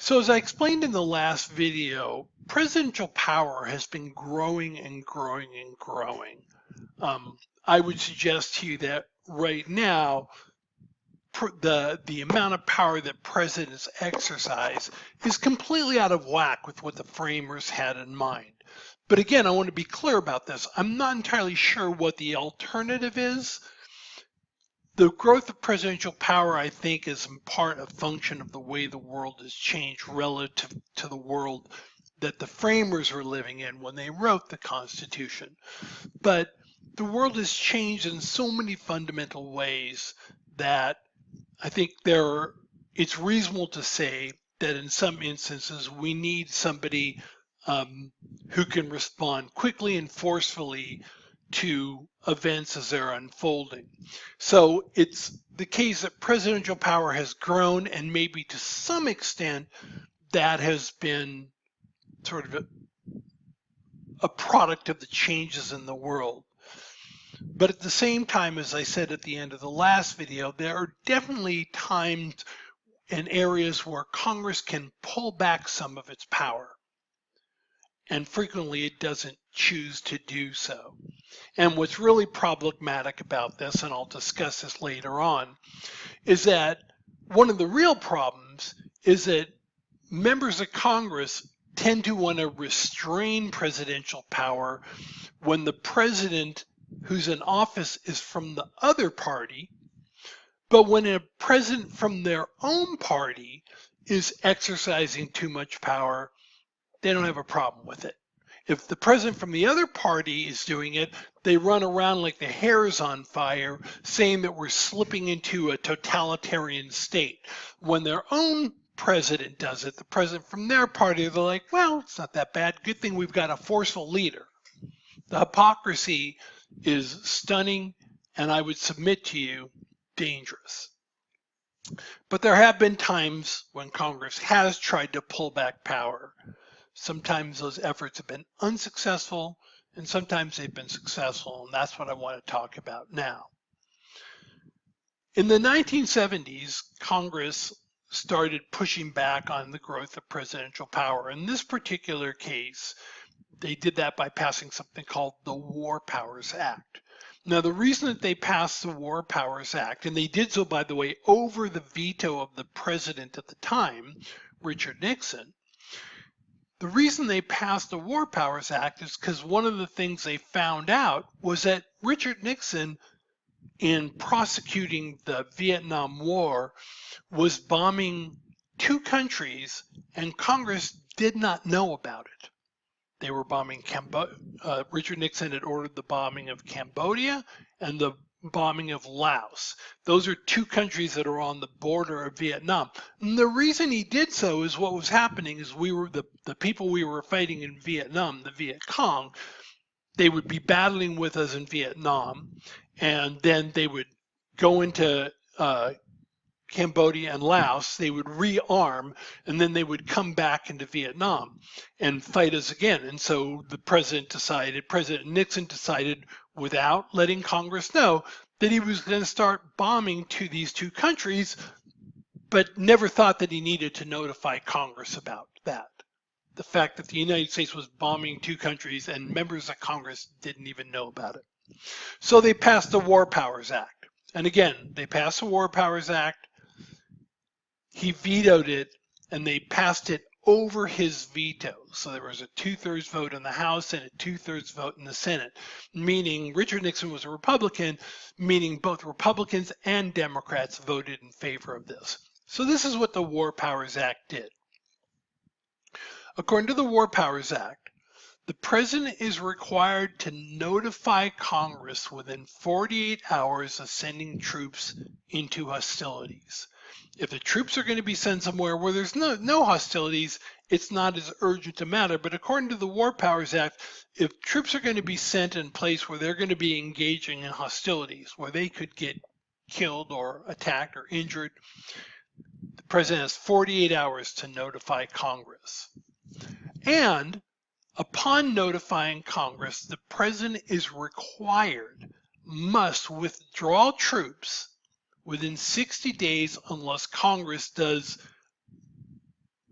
So as I explained in the last video, presidential power has been growing and growing and growing. I would suggest to you that right now, the amount of power that presidents exercise is completely out of whack with what the framers had in mind. But again, I want to be clear about this. I'm not entirely sure what the alternative is. The growth of presidential power, I think, is in part a function of the way the world has changed relative to the world that the framers were living in when they wrote the Constitution. But the world has changed in so many fundamental ways that I think it's reasonable to say that in some instances we need somebody who can respond quickly and forcefully to events as they're unfolding. So it's the case that presidential power has grown, and maybe to some extent that has been sort of a product of the changes in the world. But at the same time, as I said at the end of the last video, there are definitely times and areas where Congress can pull back some of its power. And frequently it doesn't choose to do so. And what's really problematic about this, and I'll discuss this later on, is that one of the real problems is that members of Congress tend to want to restrain presidential power when the president who's in office is from the other party, but when a president from their own party is exercising too much power, they don't have a problem with it. If the president from the other party is doing it, they run around like the hair's on fire, saying that we're slipping into a totalitarian state. When their own president does it, the president from their party, they're like, well, it's not that bad. Good thing we've got a forceful leader. The hypocrisy is stunning, and I would submit to you, dangerous. But there have been times when Congress has tried to pull back power. Sometimes those efforts have been unsuccessful, and sometimes they've been successful, and that's what I want to talk about now. In the 1970s, Congress started pushing back on the growth of presidential power. In this particular case, they did that by passing something called the War Powers Act. Now, the reason that they passed the War Powers Act, and they did so, by the way, over the veto of the president at the time, Richard Nixon, the reason they passed the War Powers Act is because one of the things they found out was that Richard Nixon, in prosecuting the Vietnam War, was bombing two countries, and Congress did not know about it. They were bombing Cambodia. Richard Nixon had ordered the bombing of Cambodia and the bombing of Laos. Those are two countries that are on the border of Vietnam. And the reason he did so is what was happening is we were the people we were fighting in Vietnam, the Viet Cong, they would be battling with us in Vietnam, and then they would go into Cambodia and Laos, they would rearm, and then they would come back into Vietnam and fight us again. And so President Nixon decided, without letting Congress know, that he was going to start bombing to these two countries, but never thought that he needed to notify Congress about that. The fact that the United States was bombing two countries and members of Congress didn't even know about it. So they passed the War Powers Act. And again, they passed the War Powers Act. He vetoed it, and they passed it over his veto. So there was a 2/3 vote in the House and a 2/3 vote in the Senate, meaning Richard Nixon was a Republican, meaning both Republicans and Democrats voted in favor of this. So this is what the War Powers Act did. According to the War Powers Act, the president is required to notify Congress within 48 hours of sending troops into hostilities. If the troops are going to be sent somewhere where there's no hostilities, it's not as urgent a matter. But according to the War Powers Act, if troops are going to be sent in place where they're going to be engaging in hostilities, where they could get killed or attacked or injured, the president has 48 hours to notify Congress. And upon notifying Congress, the president is must withdraw troops within 60 days unless Congress does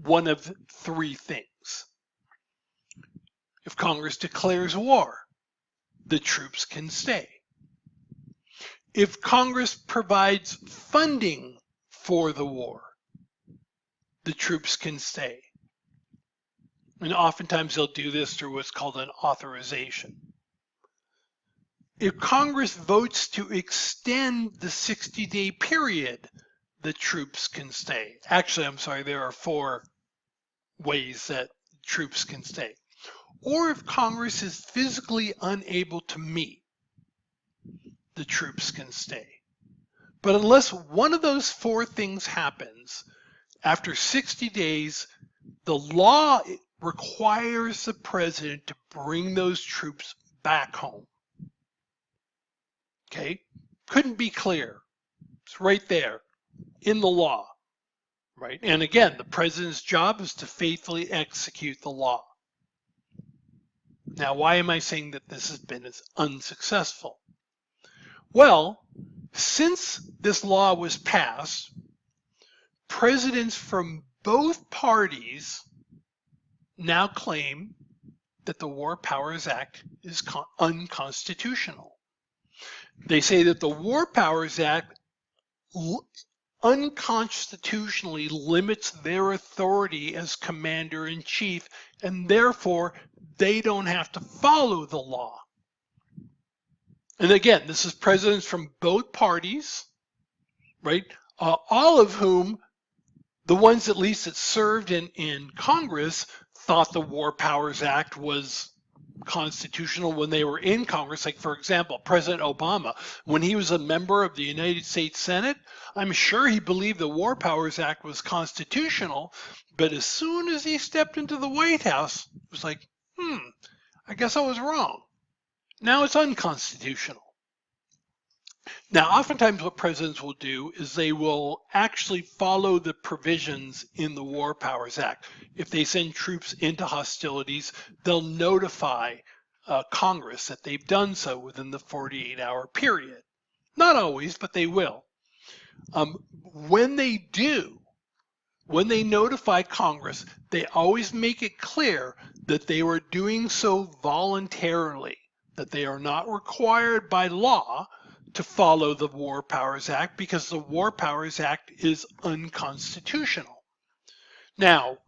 one of three things. If Congress declares war, the troops can stay. If Congress provides funding for the war, the troops can stay. And oftentimes they'll do this through what's called an authorization. If Congress votes to extend the 60-day period, the troops can stay. Actually, I'm sorry, there are 4 ways that troops can stay. Or if Congress is physically unable to meet, the troops can stay. But unless one of those 4 things happens, after 60 days, the law requires the president to bring those troops back home. Okay? Couldn't be clearer. It's right there in the law, right? And again, the president's job is to faithfully execute the law. Now, why am I saying that this has been unsuccessful? Well, since this law was passed, presidents from both parties now claim that the War Powers Act is unconstitutional. They say that the War Powers Act unconstitutionally limits their authority as commander-in-chief, and therefore they don't have to follow the law. And again, this is presidents from both parties, right? All of whom, the ones at least that served in Congress, thought the War Powers Act was constitutional when they were in Congress. Like, for example, President Obama, when he was a member of the United States Senate, I'm sure he believed the War Powers Act was constitutional, but as soon as he stepped into the White House, it was like, I guess I was wrong. Now it's unconstitutional. Now, oftentimes what presidents will do is they will actually follow the provisions in the War Powers Act. If they send troops into hostilities, they'll notify Congress that they've done so within the 48-hour period. Not always, but they will. When they do, when they notify Congress, they always make it clear that they were doing so voluntarily, that they are not required by law to follow the War Powers Act because the War Powers Act is unconstitutional. Now,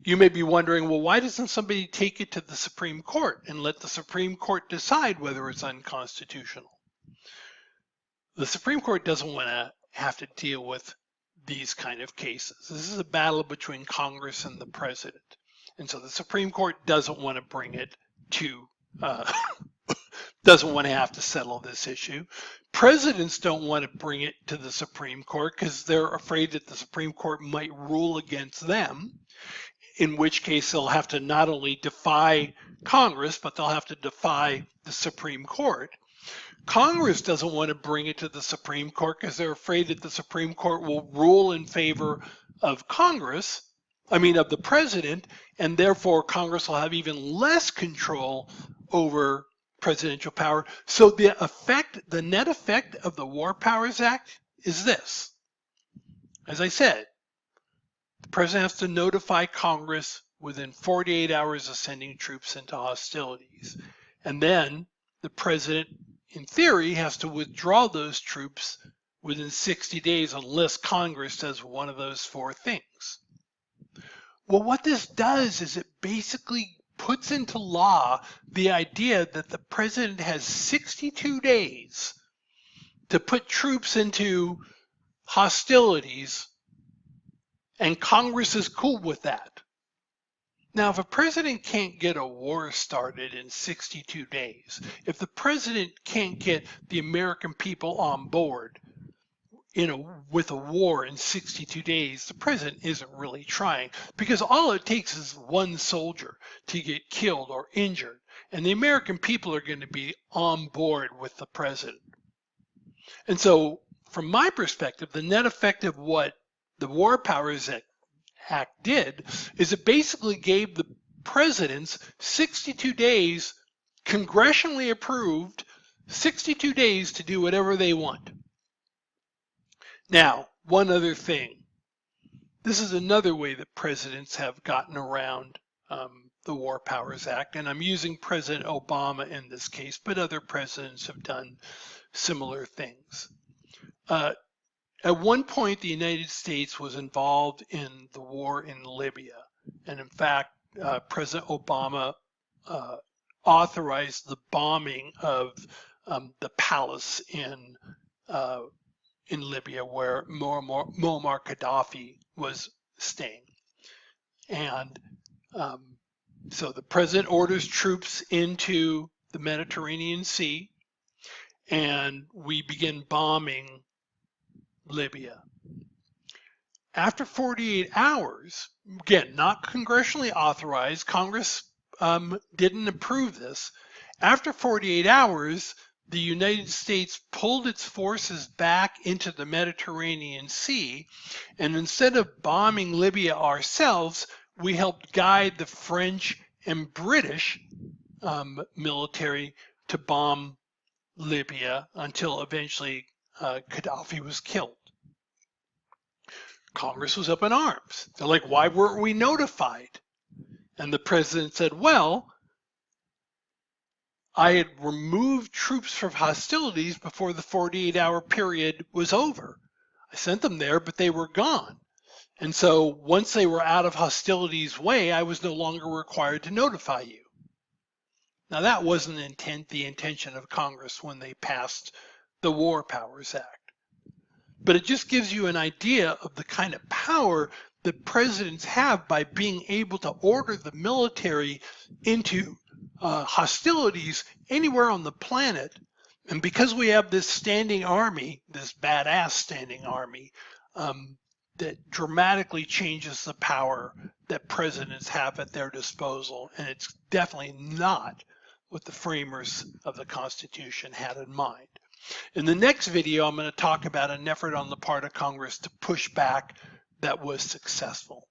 you may be wondering, well, why doesn't somebody take it to the Supreme Court and let the Supreme Court decide whether it's unconstitutional? The Supreme Court doesn't want to have to deal with these kind of cases. This is a battle between Congress and the president. And so the Supreme Court doesn't want to bring it to doesn't want to have to settle this issue. Presidents don't want to bring it to the Supreme Court because they're afraid that the Supreme Court might rule against them, in which case they'll have to not only defy Congress, but they'll have to defy the Supreme Court. Congress doesn't want to bring it to the Supreme Court because they're afraid that the Supreme Court will rule in favor of of the president, and therefore Congress will have even less control over presidential power. So the net effect of the War Powers Act is this. As I said, the president has to notify Congress within 48 hours of sending troops into hostilities. And then the president, in theory, has to withdraw those troops within 60 days unless Congress does one of those 4 things. Well, what this does is it basically puts into law the idea that the president has 62 days to put troops into hostilities, and Congress is cool with that. Now, if a president can't get a war started in 62 days, if the president can't get the American people on board with a war in 62 days, the president isn't really trying, because all it takes is one soldier to get killed or injured, and the American people are going to be on board with the president. And so, from my perspective, the net effect of what the War Powers Act did is it basically gave the presidents 62 days, congressionally approved, 62 days to do whatever they want. Now, one other thing. This is another way that presidents have gotten around the War Powers Act, and I'm using President Obama in this case, but other presidents have done similar things. At one point, the United States was involved in the war in Libya, and in fact, President Obama authorized the bombing of the palace in Libya, where Muammar Gaddafi was staying. And so the president orders troops into the Mediterranean Sea, and we begin bombing Libya. After 48 hours, again, not congressionally authorized, Congress didn't approve this. After 48 hours, the United States pulled its forces back into the Mediterranean Sea, and instead of bombing Libya ourselves, we helped guide the French and British military to bomb Libya until eventually Gaddafi was killed. Congress was up in arms. They're like, why weren't we notified? And the president said, well, I had removed troops from hostilities before the 48-hour period was over. I sent them there, but they were gone. And so once they were out of hostilities' way, I was no longer required to notify you. Now that wasn't the intention of Congress when they passed the War Powers Act. But it just gives you an idea of the kind of power that presidents have by being able to order the military into hostilities anywhere on the planet. And because we have this standing army, this badass standing army, that dramatically changes the power that presidents have at their disposal. And it's definitely not what the framers of the Constitution had in mind. In the next video, I'm going to talk about an effort on the part of Congress to push back that was successful.